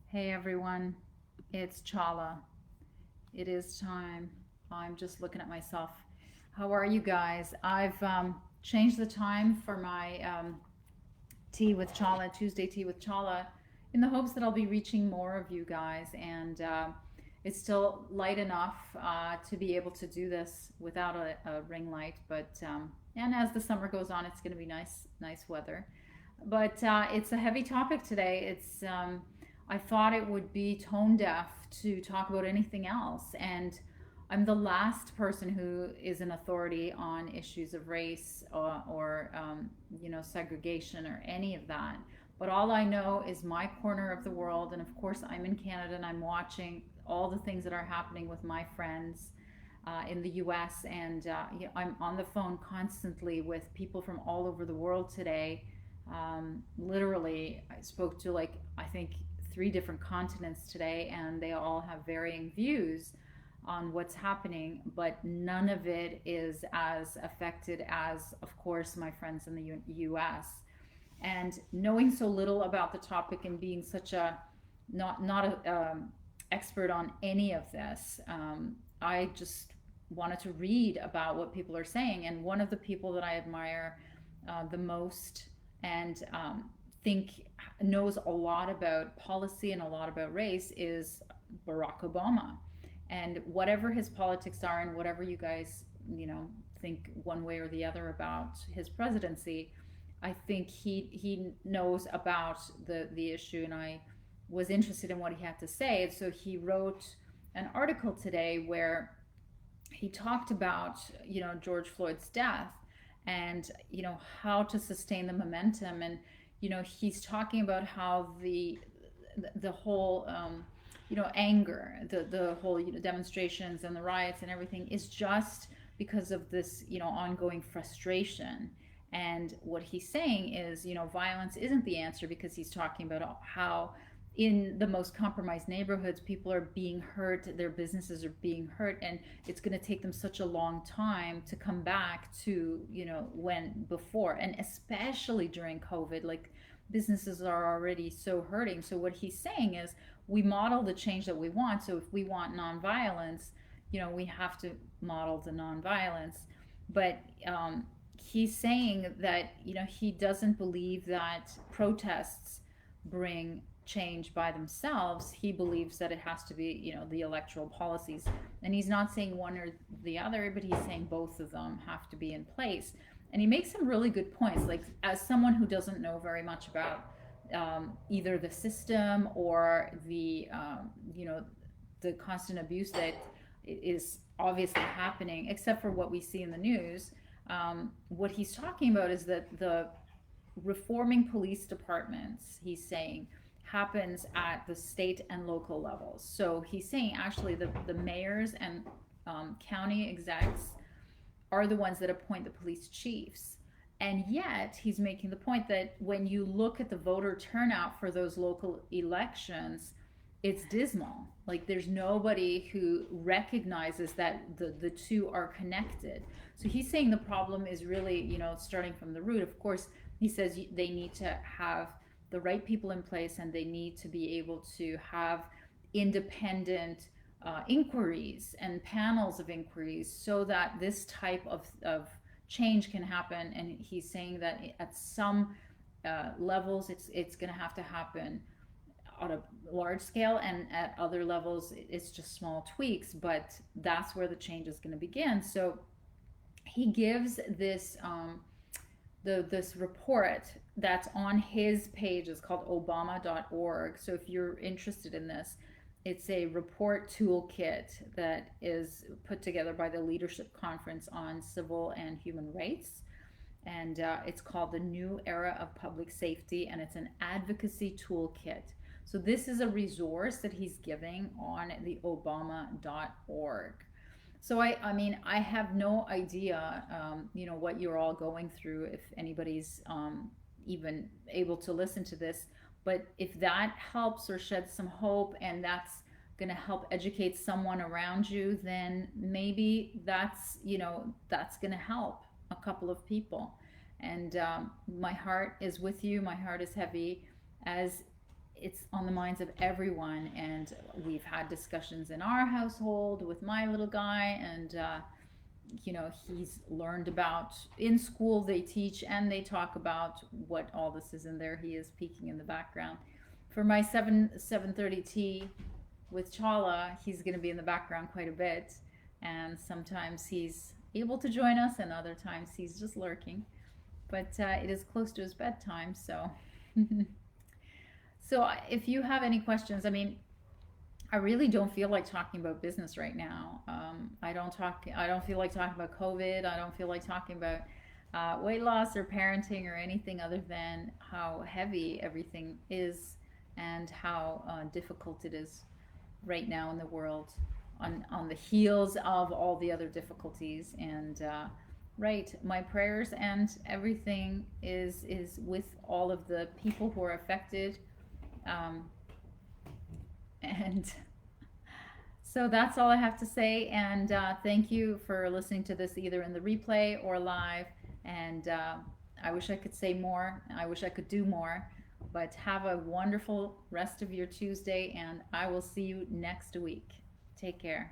Hey everyone, it's Chala. It is time. I'm just looking at myself. How are you guys? I've changed the time for my tea with Chala, Tuesday tea with Chala, in the hopes that I'll be reaching more of you guys. And it's still light enough to be able to do this without a ring light. And as the summer goes on, it's going to be nice weather. But it's a heavy topic today. I thought it would be tone deaf to talk about anything else. And I'm the last person who is an authority on issues of race or segregation or any of that. But all I know is my corner of the world. And of course, I'm in Canada and I'm watching all the things that are happening with my friends in the US. And I'm on the phone constantly with people from all over the world today. Literally, I spoke to I think three different continents today, and they all have varying views on what's happening, but none of it is as affected as, of course, my friends in the US. And knowing so little about the topic and being such a not a expert on any of this, I just wanted to read about what people are saying. And one of the people that I admire the most and think knows a lot about policy and a lot about race is Barack Obama. And whatever his politics are, and whatever you guys, think one way or the other about his presidency, I think he knows about the issue, and I was interested in what he had to say. And so he wrote an article today where he talked about George Floyd's death and how to sustain the momentum. And he's talking about how the whole anger, the whole demonstrations and the riots and everything is just because of this ongoing frustration. And what he's saying is violence isn't the answer, because he's talking about how in the most compromised neighborhoods people are being hurt, their businesses are being hurt, and it's going to take them such a long time to come back to when before, and especially during COVID, like businesses are already so hurting. So what he's saying is we model the change that we want. So if we want nonviolence, we have to model the nonviolence. But he's saying that he doesn't believe that protests bring change by themselves. He believes that it has to be the electoral policies, and he's not saying one or the other, but he's saying both of them have to be in place. And he makes some really good points. Like, as someone who doesn't know very much about either the system or the constant abuse that is obviously happening, except for what we see in the news. What he's talking about is that the reforming police departments, he's saying, happens at the state and local levels. So he's saying actually the mayors and county execs are the ones that appoint the police chiefs. And yet, he's making the point that when you look at the voter turnout for those local elections, it's dismal. Like, there's nobody who recognizes that the two are connected. So he's saying the problem is really, starting from the root. Of course, he says they need to have the right people in place, and they need to be able to have independent inquiries and panels of inquiries so that this type of change can happen. And he's saying that at some levels it's going to have to happen on a large scale, and at other levels it's just small tweaks, but that's where the change is going to begin. So he gives this report that's on his page. Is called obama.org. So if you're interested in this, it's a report toolkit that is put together by the Leadership Conference on Civil and Human Rights. And it's called The New Era of Public Safety, and it's an advocacy toolkit. So this is a resource that he's giving on the obama.org. So I mean, I have no idea, what you're all going through, if anybody's even able to listen to this. But if that helps or sheds some hope, and that's going to help educate someone around you, then maybe that's going to help a couple of people. And my heart is with you. My heart is heavy, as it's on the minds of everyone. And we've had discussions in our household with my little guy, and he's learned about, in school they teach and they talk about what all this is in there. He is peeking in the background. For my 7:30 tea with Chala, he's going to be in the background quite a bit, and sometimes he's able to join us, and other times he's just lurking. But it is close to his bedtime, so so if you have any questions, I mean, I really don't feel like talking about business right now. I don't talk. I don't feel like talking about COVID. I don't feel like talking about weight loss or parenting or anything other than how heavy everything is, and how difficult it is right now in the world, on the heels of all the other difficulties. And right, my prayers and everything is with all of the people who are affected. Um, and so that's all I have to say. And thank you for listening to this either in the replay or live. And I wish I could say more. I wish I could do more. But have a wonderful rest of your Tuesday, and I will see you next week. Take care.